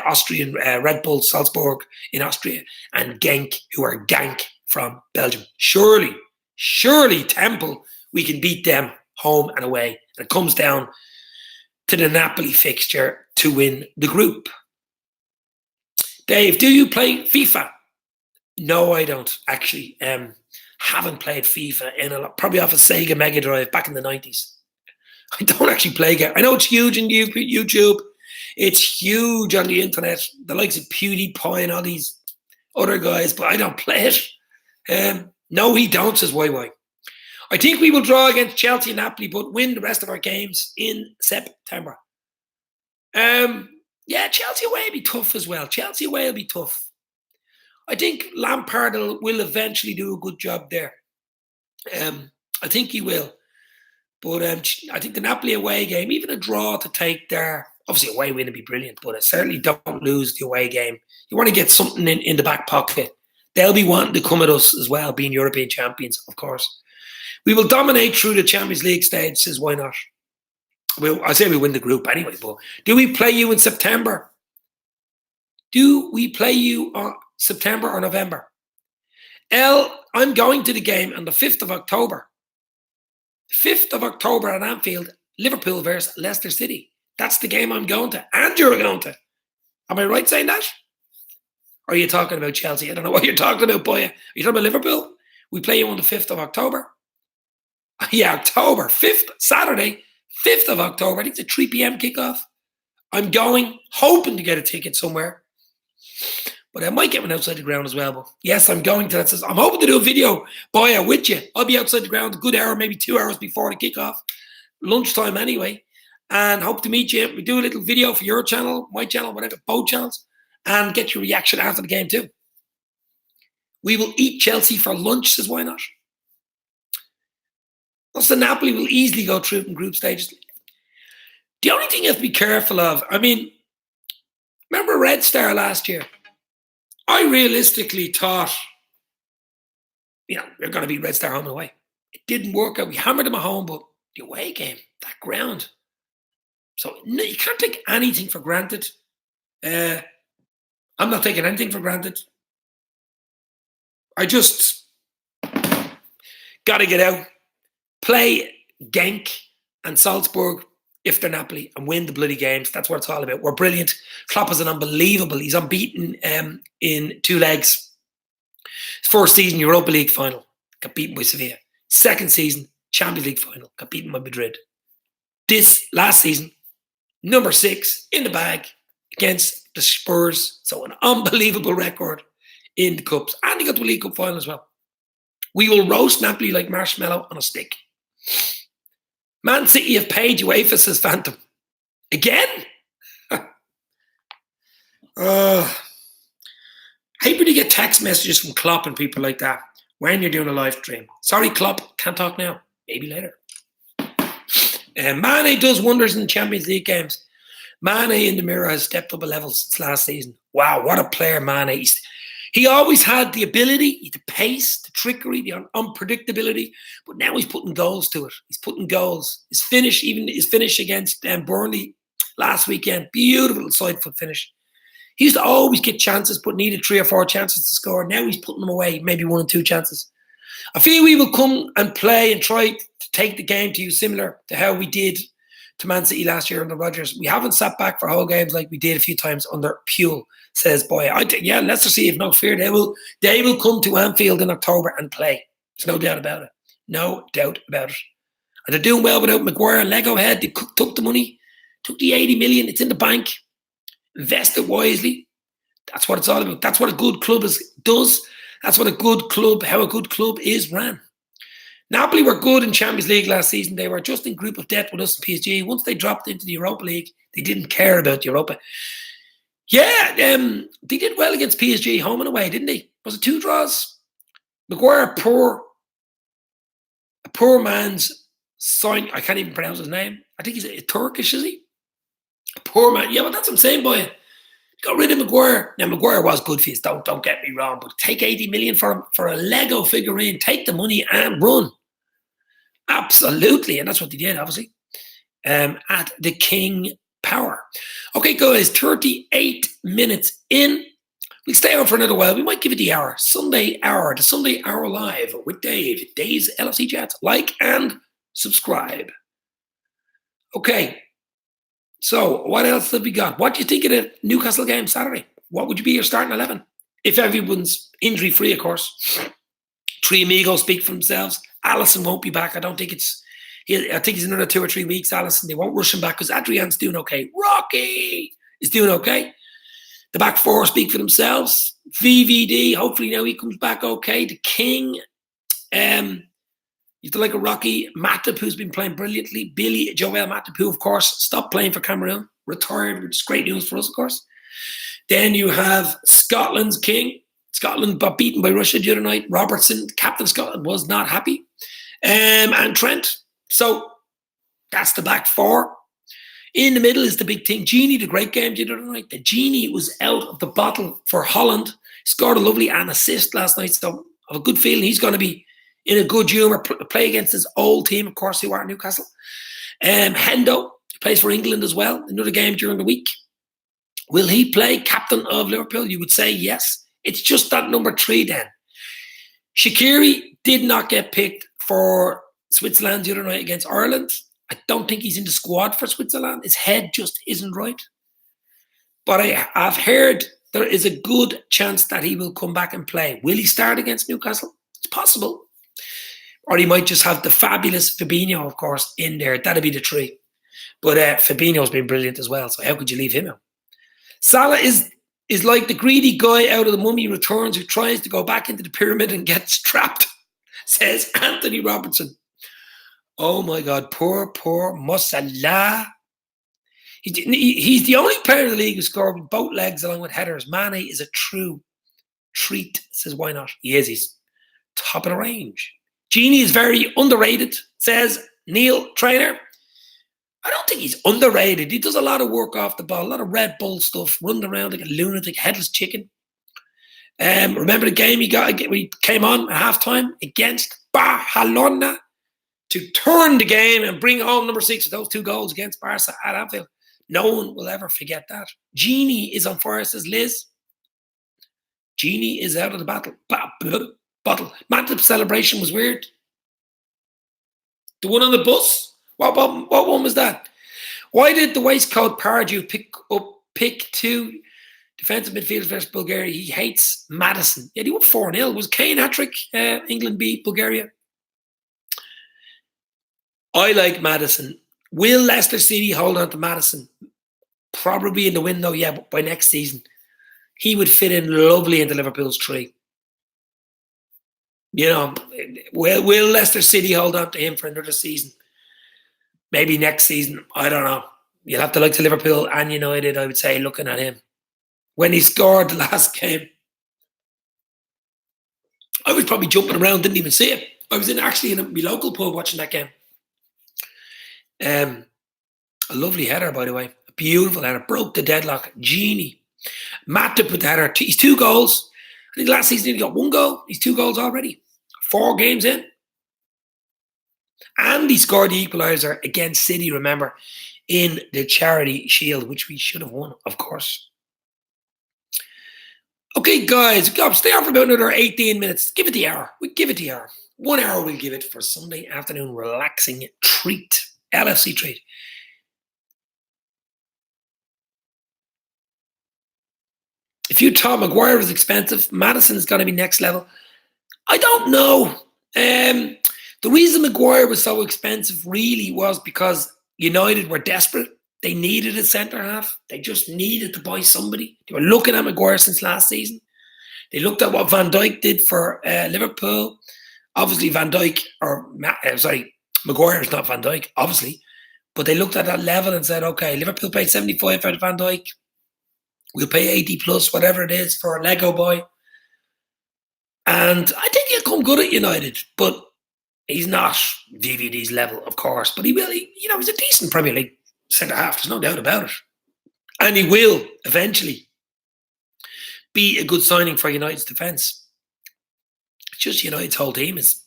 Austrian Red Bull Salzburg in Austria. And Genk, who are Gank from Belgium. Surely, Temple, we can beat them home and away. And it comes down to the Napoli fixture to win the group. Dave, do you play FIFA? No, I don't, actually. Haven't played FIFA in a lot, probably off a Sega Mega Drive back in the 90s. I don't actually play games. I know it's huge in YouTube. It's huge on the internet. The likes of PewDiePie and all these other guys, but I don't play it. No, he don't, says YY. I think we will draw against Chelsea and Napoli, but win the rest of our games in September. Chelsea away will be tough as well. Chelsea away will be tough. I think Lampard will eventually do a good job there. I think he will. But I think the Napoli away game, even a draw to take there, obviously away win would be brilliant, but certainly don't lose the away game. You want to get something in the back pocket. They'll be wanting to come at us as well, being European champions, of course. We will dominate through the Champions League stage, says why not? I say we win the group anyway, but do we play you in September? Do we play you on September or November? I'm going to the game on the 5th of October. 5th of October at Anfield, Liverpool versus Leicester City. That's the game I'm going to, and you're going to. Am I right saying that? Or are you talking about Chelsea? I don't know what you're talking about, boy. Are you talking about Liverpool? We play you on the 5th of October. Yeah, October 5th, Saturday, 5th of October. I think it's a 3 p.m. kickoff. I'm going, hoping to get a ticket somewhere. But I might get one outside the ground as well. But yes, I'm going to that. I'm hoping to do a video, boy, with you. I'll be outside the ground a good hour, maybe 2 hours before the kickoff. Lunchtime anyway. and hope to meet you. We do a little video for your channel, my channel, whatever, both channels, and get your reaction after the game too. We will eat Chelsea for lunch, says why not? Also, Napoli will easily go through in group stages. The only thing you have to be careful of, I mean, remember Red Star last year? I realistically thought, we're going to beat Red Star home and away. It didn't work out. We hammered them at home, but the away game, that ground. So no, you can't take anything for granted. I'm not taking anything for granted. I just got to get out, play Genk and Salzburg if they're Napoli, and win the bloody games. That's what it's all about. We're brilliant. Klopp is unbelievable. He's unbeaten in 2 legs. His first season, Europa League final, got beaten by Sevilla. Second season, Champions League final, got beaten by Madrid. This last season, number 6 in the bag against the Spurs. So an unbelievable record in the Cups. And he got to the League Cup final as well. We will roast Napoli like marshmallow on a stick. Man City have paid UEFA, says Phantom. Again? Hate when you get text messages from Klopp and people like that when you're doing a live stream. Sorry, Klopp, can't talk now. Maybe later. Mane does wonders in the Champions League games. Mane in the mirror has stepped up a level since last season. Wow, what a player Mane. He always had the ability, the pace, the trickery, the unpredictability, but now he's putting goals to it. He's putting goals. His finish against Burnley last weekend, beautiful side foot finish. He used to always get chances, but needed 3 or 4 chances to score. Now he's putting them away, maybe 1 or 2 chances. I feel we will come and play and try to take the game to you similar to how we did to Man City last year under Rodgers. We haven't sat back for whole games like we did a few times under Puel, says Boy. Leicester City have no fear. They will come to Anfield in October and play. There's no doubt about it. No doubt about it. And they're doing well without Maguire. Lego head, they took the money, took the 80 million. It's in the bank. Invest it wisely. That's what it's all about. That's what a good club does. That's what how a good club is ran. Napoli were good in Champions League last season. They were just in group of death with us and PSG. Once they dropped into the Europa League, they didn't care about Europa. Yeah, they did well against PSG home and away, didn't they? Was it 2 draws? Maguire, a poor man's sign. I can't even pronounce his name. I think he's Turkish, is he? A poor man. Yeah, but that's what I'm saying, boy. Got rid of Maguire. Now, Maguire was good for you. Don't get me wrong, but take 80 million for a Lego figurine. Take the money and run. Absolutely, and that's what they did, obviously. At the King Power. Okay, guys, 38 minutes in. We'll stay on for another while. We might give it the hour. The Sunday Hour Live with Dave. Dave's LFC Chats. Like and subscribe. Okay. So, what else have we got? What do you think of the Newcastle game Saturday? What would be your starting 11? If everyone's injury-free, of course. 3 amigos speak for themselves. Allison won't be back. I think he's another 2 or 3 weeks, Allison. They won't rush him back because Adrian's doing okay. Rocky is doing okay. The back 4 speak for themselves. VVD, hopefully now he comes back okay. The King, you have to like a Rocky. Matip, who's been playing brilliantly. Billy Joel Matip, who, of course, stopped playing for Cameroon. Retired, which is great news for us, of course. Then you have Scotland's King. Scotland got beaten by Russia the other night. Robertson, captain of Scotland, was not happy. And Trent. So that's the back 4. In the middle is the big thing. Genie, the great game the other night. The Genie was out of the bottle for Holland. Scored a lovely assist last night. So I have a good feeling he's going to be in a good humour, play against his old team, of course, who are Newcastle. Hendo plays for England as well. Another game during the week. Will he play captain of Liverpool? You would say yes. It's just that number 3 then. Shaqiri did not get picked for Switzerland the other night against Ireland. I don't think he's in the squad for Switzerland. His head just isn't right. But I've heard there is a good chance that he will come back and play. Will he start against Newcastle? It's possible. Or he might just have the fabulous Fabinho, of course, in there. That'd be the 3. But Fabinho's been brilliant as well, so how could you leave him out? Salah is like the greedy guy out of The Mummy Returns who tries to go back into the pyramid and gets trapped, says Anthony Robertson. Oh my God, poor Mo Salah. He's the only player in the league who scored with both legs along with headers. Mane is a true treat. Says, why not? He is. He's top of the range. Genie is very underrated, says Neil Trainer. I don't think he's underrated. He does a lot of work off the ball, a lot of Red Bull stuff, running around like a lunatic, headless chicken. Remember the game he came on at halftime against Barcelona to turn the game and bring home number 6 with those 2 goals against Barca at Anfield. No one will ever forget that. Genie is on fire, says Liz. Genie is out of the bottle. Matip's celebration was weird. The one on the bus? What one was that? Why did the waistcoat Pardew pick 2 defensive midfielders versus Bulgaria? He hates Madison. Yeah, he won 4-0. Was Kane hat-trick? England beat Bulgaria. I like Madison. Will Leicester City hold on to Madison? Probably in the window, yeah, but by next season. He would fit in lovely into Liverpool's tree. You know, will Leicester City hold on to him for another season? Maybe next season. I don't know. You'll have to look to Liverpool and United, I would say, looking at him. When he scored the last game, I was probably jumping around, didn't even see it. I was actually in my local pub watching that game. A lovely header, by the way. A beautiful header. Broke the deadlock. Genie. Matip with the header. He's 2 goals. I think last season he got 1 goal. He's 2 goals already. 4 games in. And he scored the equaliser against City, remember, in the Charity Shield, which we should have won, of course. Okay, guys, stay on for about another 18 minutes. Give it the hour. We give it the hour. 1 hour we'll give it for Sunday afternoon relaxing treat. LFC treat. If you thought Maguire was expensive, Madison is going to be next level. I don't know. The reason Maguire was so expensive really was because United were desperate. They needed a centre-half. They just needed to buy somebody. They were looking at Maguire since last season. They looked at what Van Dijk did for Liverpool. Obviously, Maguire is not Van Dijk, obviously. But they looked at that level and said, okay, Liverpool paid 75 for Van Dijk. We'll pay 80 plus, whatever it is, for a Lego boy. And I think he'll come good at United, but he's not VVD's level, of course. But he will, he's a decent Premier League centre-half. There's no doubt about it. And he will, eventually, be a good signing for United's defence. It's just United's whole team is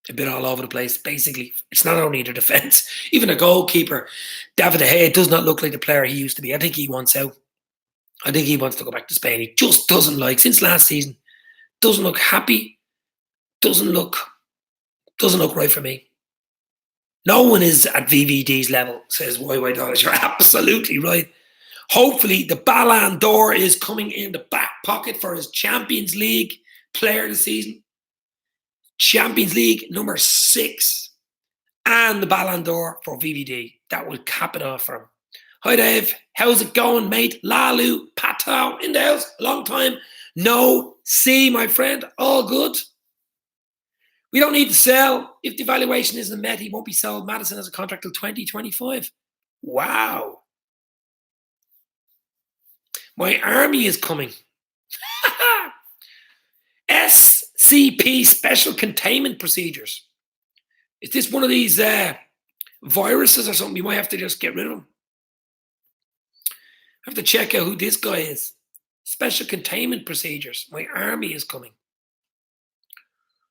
a bit all over the place, basically. It's not only their defence. Even a goalkeeper, David De Gea, does not look like the player he used to be. I think he wants out. I think he wants to go back to Spain. He just doesn't since last season, doesn't look happy, doesn't look right for me. No one is at VVD's level, says YY Dollars. You're absolutely right. Hopefully the Ballon d'Or is coming in the back pocket for his Champions League player of the season. Champions League number 6 and the Ballon d'Or for VVD. That will cap it off for him. Hi Dave, how's it going, mate? Lalu Pato in the house. Long time no see, my friend. All good. We don't need to sell. If the valuation isn't met, he won't be sold. Madison has a contract till 2025. Wow. My army is coming. SCP, Special Containment Procedures. Is this one of these viruses or something? You might have to just get rid of them. I have to check out who this guy is. Special Containment Procedures. My army is coming.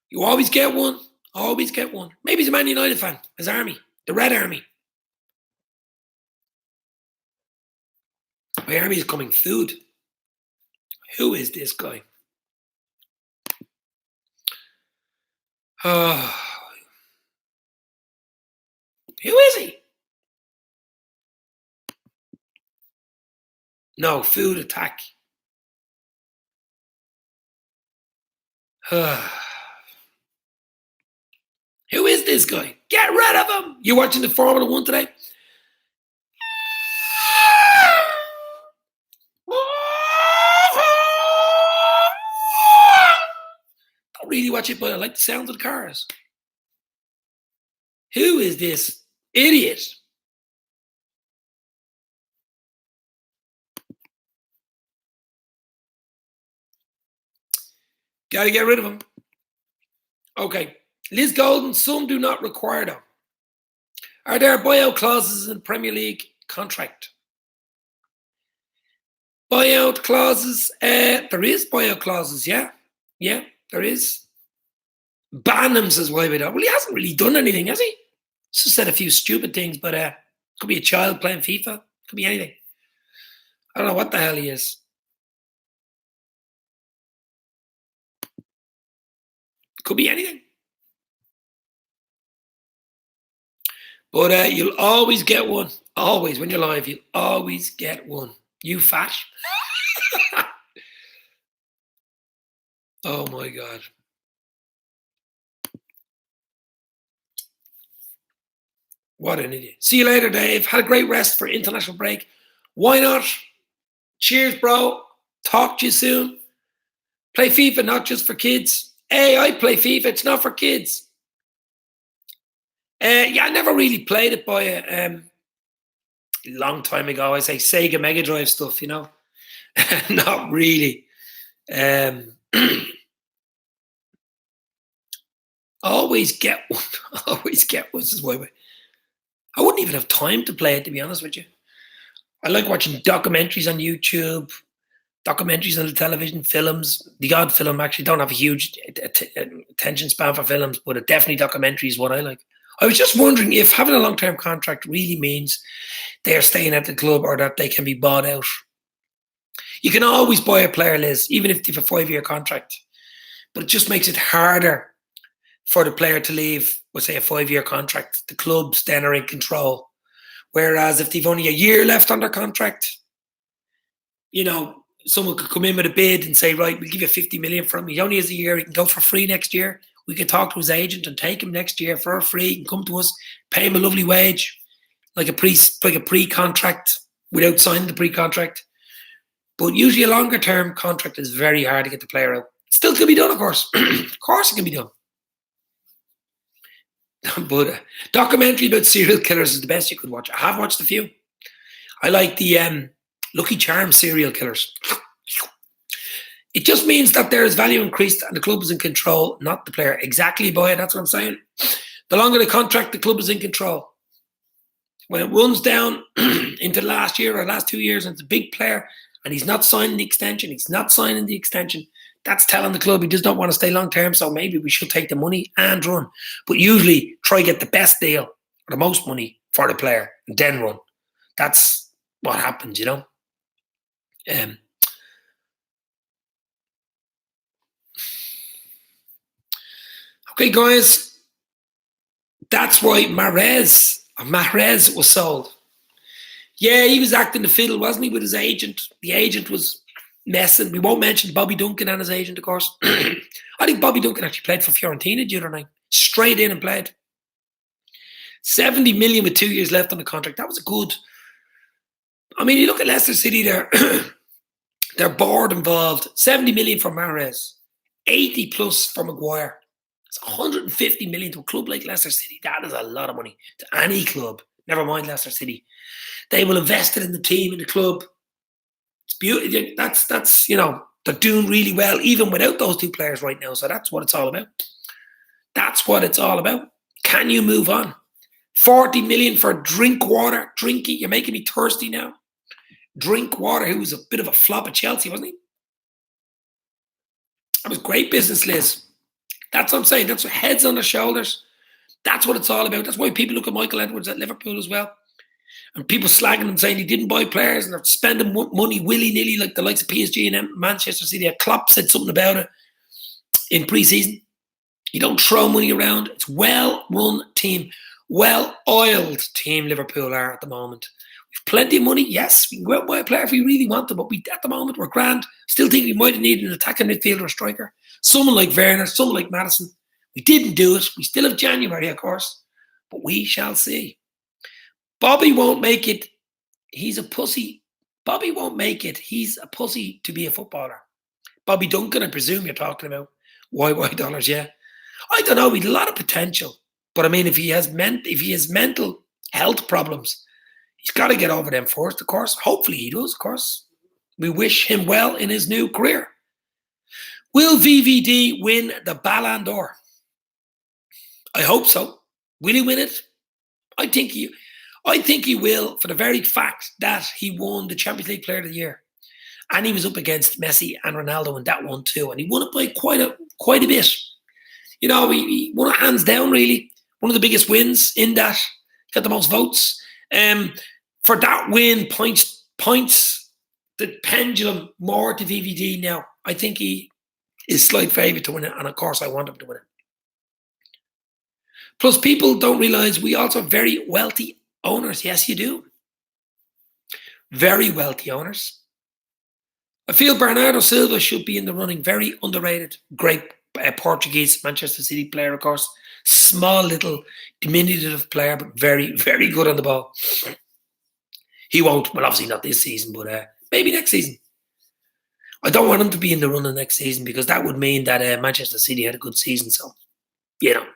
You always get one. Always get one. Maybe he's a Man United fan. His army. The Red Army. My army is coming. Food. Who is this guy? Who is he? No, food attack. Who is this guy? Get rid of him. You watching the Formula 1 today? Don't really watch it, but I like the sound of the cars. Who is this idiot? Got to get rid of him. Okay. Liz Golden, some do not require them. Are there buyout clauses in the Premier League contract? Buyout clauses? There is buyout clauses, yeah. Yeah, there is. Ban him, says why we don't. Well, he hasn't really done anything, has he? He's just said a few stupid things, but could be a child playing FIFA. Could be anything. I don't know what the hell he is. Could be anything. But you'll always get one. Always. When you're live, you'll always get one. You fat. Oh, my God. What an idiot. See you later, Dave. Had a great rest for international break. Why not? Cheers, bro. Talk to you soon. Play FIFA, not just for kids. Hey, I play FIFA. It's not for kids. Yeah, I never really played it by a long time ago. I say Sega Mega Drive stuff, you know. Not really. Always get one. Always get one. This is why I wouldn't even have time to play it, to be honest with you. I like watching documentaries on YouTube, documentaries on the television, films. The odd film, actually don't have a huge attention span for films, but definitely documentary is what I like. I was just wondering if having a long-term contract really means they're staying at the club or that they can be bought out. You can always buy a player, Liz, even if they have a 5-year contract. But it just makes it harder for the player to leave, we'll say a 5-year contract. The clubs then are in control. Whereas if they've only a year left on their contract, you know, someone could come in with a bid and say, right, we'll give you 50 million for him. He only has a year. He can go for free next year. We can talk to his agent and take him next year for free. He can come to us, pay him a lovely wage, like a pre-contract without signing the pre-contract. But usually a longer-term contract is very hard to get the player out. It still can be done, of course. Of course it can be done. But a documentary about serial killers is the best you could watch. I have watched a few. I like the Lucky Charms serial killers. It just means that there is value increased and the club is in control, not the player. Exactly, boy. That's what I'm saying. The longer the contract, the club is in control. When it runs down into the last year or last 2 years and it's a big player and he's not signing the extension, that's telling the club he does not want to stay long term, so maybe we should take the money and run. But usually try get the best deal or the most money for the player and then run. That's what happens, you know. Okay, guys, that's why Mahrez was sold. Yeah, he was acting the fiddle, wasn't he, with his agent? The agent was messing. We won't mention Bobby Duncan and his agent, of course. I think Bobby Duncan actually played for Fiorentina the other night. Straight in and played. 70 million with 2 years left on the contract. That was a good. I mean, you look at Leicester City there. Their board involved. 70 million for Mahrez. 80 plus for Maguire. It's 150 million to a club like Leicester City. That is a lot of money to any club. Never mind Leicester City. They will invest it in the team, in the club. It's beautiful. That's you know, they're doing really well even without those two players right now. So that's what it's all about. That's what it's all about. Can you move on? 40 million for Drinkwater. Drinky, you're making me thirsty now. Drinkwater, who was a bit of a flop at Chelsea, wasn't he? That was great business, Liz. That's what I'm saying. That's what heads on their shoulders. That's what it's all about. That's why people look at Michael Edwards at Liverpool as well. And people slagging him saying he didn't buy players and they're spending money willy-nilly like the likes of PSG and Manchester City. Klopp said something about it in pre-season. You don't throw money around. It's well-run team. Well-oiled team Liverpool are at the moment. We've plenty of money. Yes, we can go out and buy a player if we really want them, but at the moment we're grand. Still think we might have needed an attacking midfielder or striker. Someone like Werner, someone like Maddison. We didn't do it. We still have January, of course, but we shall see. Bobby won't make it. He's a pussy. Bobby won't make it. He's a pussy to be a footballer. Bobby Duncan, I presume you're talking about. YY dollars, yeah. I don't know. He's a lot of potential, but I mean, if he has mental health problems, he's got to get over them first, of course. Hopefully he does, of course. We wish him well in his new career. Will VVD win the Ballon d'Or? I hope so. Will he win it? I think he will, for the very fact that he won the Champions League Player of the Year. And he was up against Messi and Ronaldo in that one too. And he won it by quite a bit. You know, he won it hands down, really. One of the biggest wins in that. Got the most votes. For that win, points the pendulum more to VVD now. I think he is slight favourite to win it, and of course I want him to win it. Plus, people don't realise we also have very wealthy owners. Yes, you do. Very wealthy owners. I feel Bernardo Silva should be in the running. Very underrated. Great Portuguese Manchester City player, of course. Small, little, diminutive player, but very, very good on the ball. He won't. Well, obviously not this season, but maybe next season. I don't want him to be in the running next season because that would mean that Manchester City had a good season. So, you know.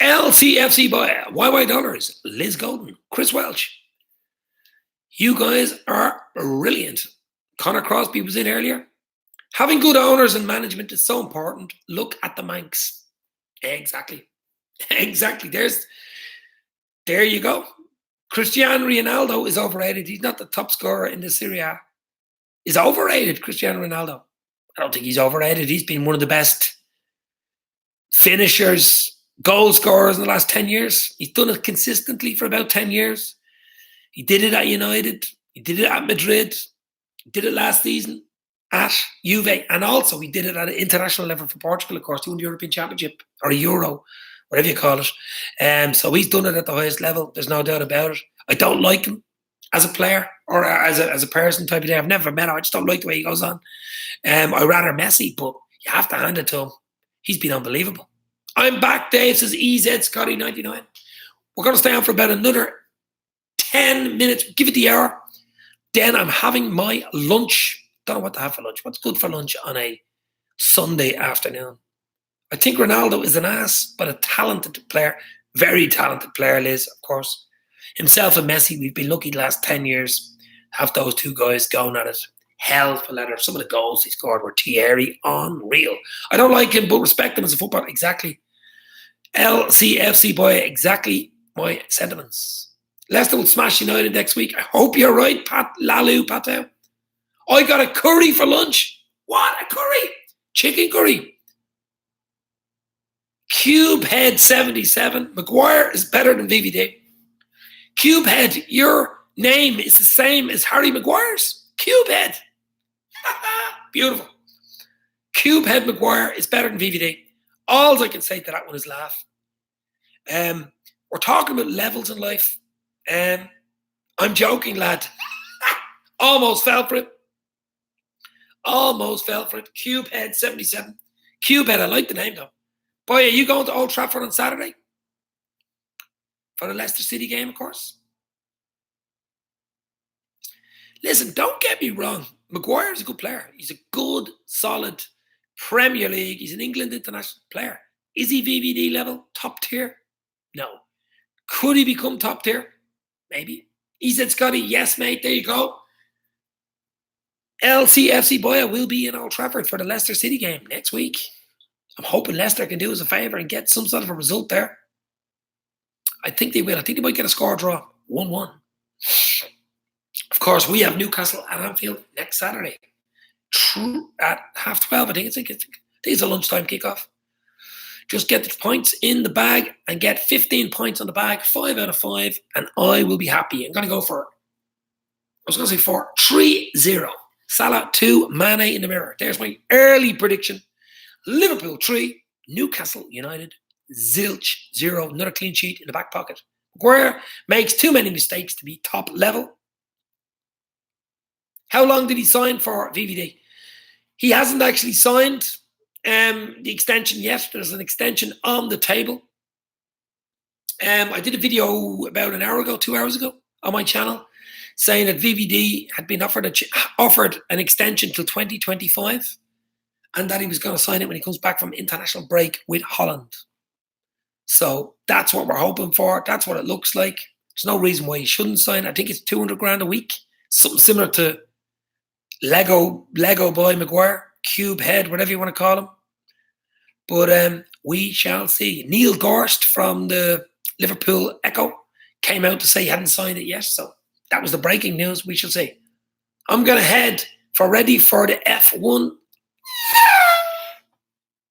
LCFC by $YY, Liz Golden, Chris Welch. You guys are brilliant. Connor Crosby was in earlier. Having good owners and management is so important. Look at the Manx. Exactly. There you go. Cristiano Ronaldo is overrated. He's not the top scorer in the Serie A. He's overrated, Cristiano Ronaldo. I don't think he's overrated. He's been one of the best finishers, goal scorers in the last 10 years. He's done it consistently for about 10 years. He did it at United. He did it at Madrid. He did it last season at Juve. And also he did it at an international level for Portugal, of course, doing the European Championship or a Euro, whatever you call it. So he's done it at the highest level. There's no doubt about it. I don't like him as a player or as a person type of day. I've never met him. I just don't like the way he goes on. I rather Messi, but you have to hand it to him. He's been unbelievable. I'm back, Dave, says EZ Scotty 99. We're going to stay on for about another 10 minutes. Give it the hour. Then I'm having my lunch. Don't know what to have for lunch. What's good for lunch on a Sunday afternoon? I think Ronaldo is an ass, but a talented player. Very talented player, Liz, of course. Himself and Messi, we've been lucky the last 10 years. Have those two guys going at it. Hell for leather. Some of the goals he scored were Thierry, unreal. I don't like him, but respect him as a footballer. Exactly. LCFC boy, exactly my sentiments. Leicester will smash United next week. I hope you're right, Lalu Patel. I got a curry for lunch. What? A curry? Chicken curry. Cubehead 77. Maguire is better than VVD. Cubehead, your name is the same as Harry Maguire's. Cubehead. Beautiful. Cubehead Maguire is better than VVD. All I can say to that one is laugh. We're talking about levels in life. I'm joking, lad. Almost fell for it. Cubehead 77. Cubehead, I like the name though. Boy, are you going to Old Trafford on Saturday? For the Leicester City game, of course. Listen, don't get me wrong. Maguire is a good player. He's a good, solid Premier League. He's an England international player. Is he VVD level? Top tier? No. Could he become top tier? Maybe. He said, Scotty, yes, mate. There you go. LCFC Boya will be in Old Trafford for the Leicester City game next week. I'm hoping Leicester can do us a favour and get some sort of a result there. I think they will. I think they might get a score draw. 1-1. Of course, we have Newcastle at Anfield next Saturday. At 12:30, I think it's a lunchtime kickoff. Just get the points in the bag and get 15 points on the bag, 5 out of 5, and I will be happy. I'm going to go for 3-0. Salah 2, Mane in the mirror. There's my early prediction. Liverpool 3, Newcastle United, zilch 0. Another clean sheet in the back pocket. Maguire makes too many mistakes to be top level. How long did he sign for VVD? He hasn't actually signed the extension yet. There's an extension on the table. I did a video about an hour ago, 2 hours ago on my channel saying that VVD had been offered an extension till 2025 and that he was going to sign it when he comes back from international break with Holland. So that's what we're hoping for. That's what it looks like. There's no reason why he shouldn't sign. I think it's 200 grand a week, something similar to Lego boy Maguire, cube head, whatever you want to call him. But we shall see. Neil Gorst from the Liverpool Echo came out to say he hadn't signed it yet. So that was the breaking news. We shall see. I'm going to head ready for the F1.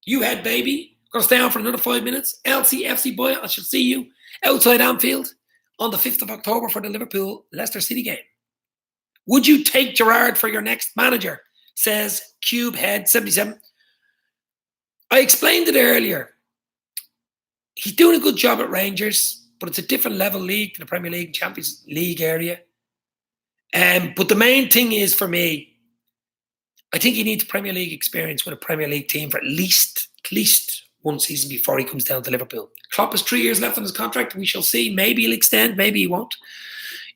You head, baby. Going to stay on for another 5 minutes. LCFC boy, I shall see you outside Anfield on the 5th of October for the Liverpool-Leicester City game. Would you take Gerrard for your next manager? Says CubeHead77. I explained it earlier. He's doing a good job at Rangers, but it's a different level league to the Premier League and Champions League area. But the main thing is for me, I think he needs Premier League experience with a Premier League team for at least one season before he comes down to Liverpool. Klopp has 3 years left on his contract. We shall see. Maybe he'll extend, maybe he won't.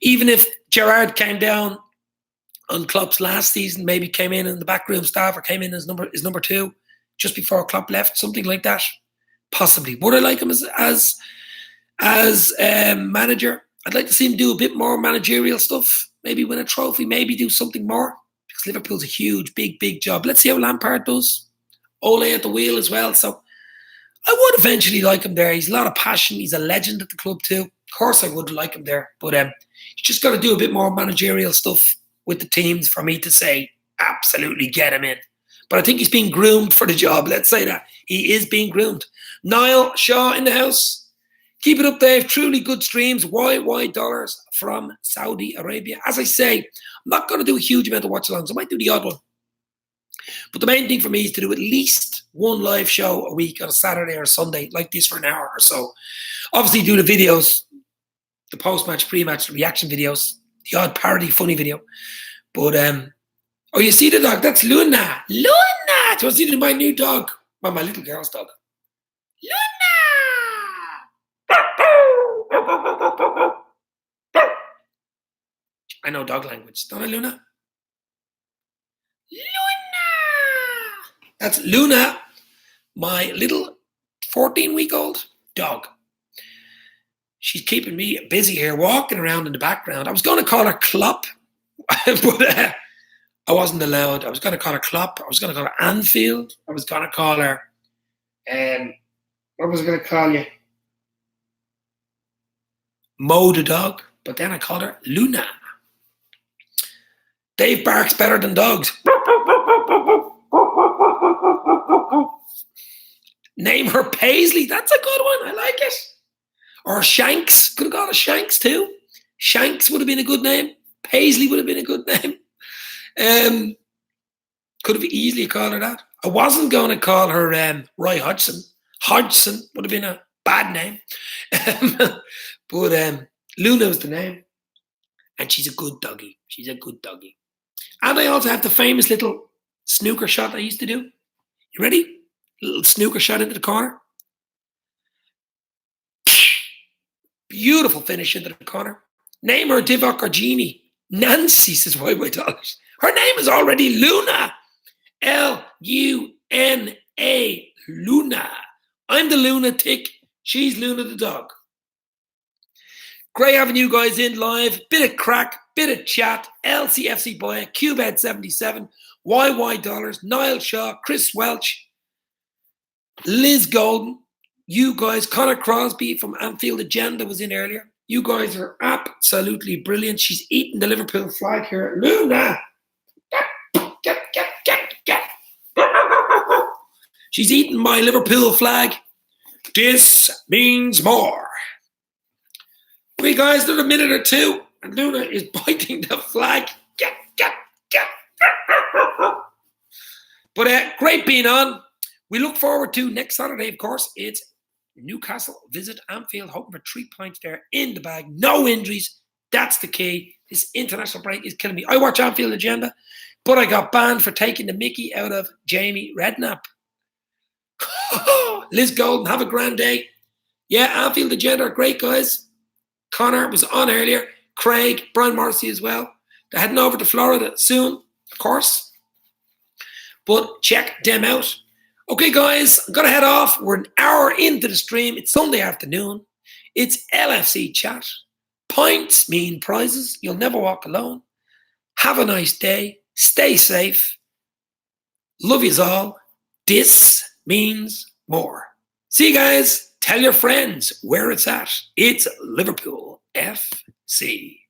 Even if Gerrard came down on Klopp's last season, maybe came in the backroom staff or came in as number 2 just before Klopp left, something like that. Possibly. Would I like him as manager? I'd like to see him do a bit more managerial stuff. Maybe win a trophy. Maybe do something more. Because Liverpool's a huge, big job. Let's see how Lampard does. Ole at the wheel as well. So I would eventually like him there. He's a lot of passion. He's a legend at the club too. Of course I would like him there. But he's just got to do a bit more managerial stuff with the teams for me to say, absolutely get him in. But I think he's being groomed for the job. Let's say that. He is being groomed. Niall Shaw in the house. Keep it up, Dave. Truly good streams. $YY from Saudi Arabia. As I say, I'm not going to do a huge amount of watch-alongs. I might do the odd one. But the main thing for me is to do at least one live show a week on a Saturday or a Sunday, like this for an hour or so. Obviously, do the videos, the post-match, pre-match, the reaction videos, the odd parody, funny video. But, oh, you see the dog? That's Luna. Luna! Do you want to see my new dog? Well, my little girl's dog. Luna! I know dog language. Don't I, Luna? Luna! That's Luna, my little 14-week-old dog. She's keeping me busy here, walking around in the background. I was going to call her Klopp, but I wasn't allowed. I was going to call her Klopp. I was going to call her Anfield. I was going to call her, what was I going to call you? Mo the dog. But then I called her Luna. Dave barks better than dogs. Name her Paisley. That's a good one. I like it. Or Shanks. Could have got a Shanks too. Shanks would have been a good name. Paisley would have been a good name. Could have easily called her that. I wasn't going to call her Roy Hodgson. Hodgson would have been a bad name. But Luna was the name. And she's a good doggy. She's a good doggy. And I also have the famous little snooker shot I used to do. You ready? Little snooker shot into the corner. Beautiful finish into the corner. Name her Divock or Jeannie. Nancy, says $YY. Her name is already Luna. Luna. Luna. I'm the lunatic. She's Luna the dog. Great having you guys in live. Bit of crack, bit of chat. LCFC boy, CubeHead77, $YY, Niall Shaw, Chris Welch, Liz Golden. You guys, Connor Crosby from Anfield Agenda was in earlier. You guys are absolutely brilliant. She's eating the Liverpool flag here. Luna! Get. She's eating my Liverpool flag. This means more. Okay, guys, another minute or two, and Luna is biting the flag. Get. But great being on. We look forward to next Saturday, of course. It's Newcastle visit Anfield, hoping for 3 points there in the bag. No injuries. That's the key. This international break is killing me. I watch Anfield Agenda, but I got banned for taking the mickey out of Jamie Redknapp. Liz Golden, have a grand day. Yeah, Anfield Agenda are great, guys. Connor was on earlier. Craig, Brian Morrissey as well. They're heading over to Florida soon, of course. But check them out. Okay, guys, I'm going to head off. We're an hour into the stream. It's Sunday afternoon. It's LFC chat. Points mean prizes. You'll never walk alone. Have a nice day. Stay safe. Love yous all. This means more. See you guys. Tell your friends where it's at. It's Liverpool FC.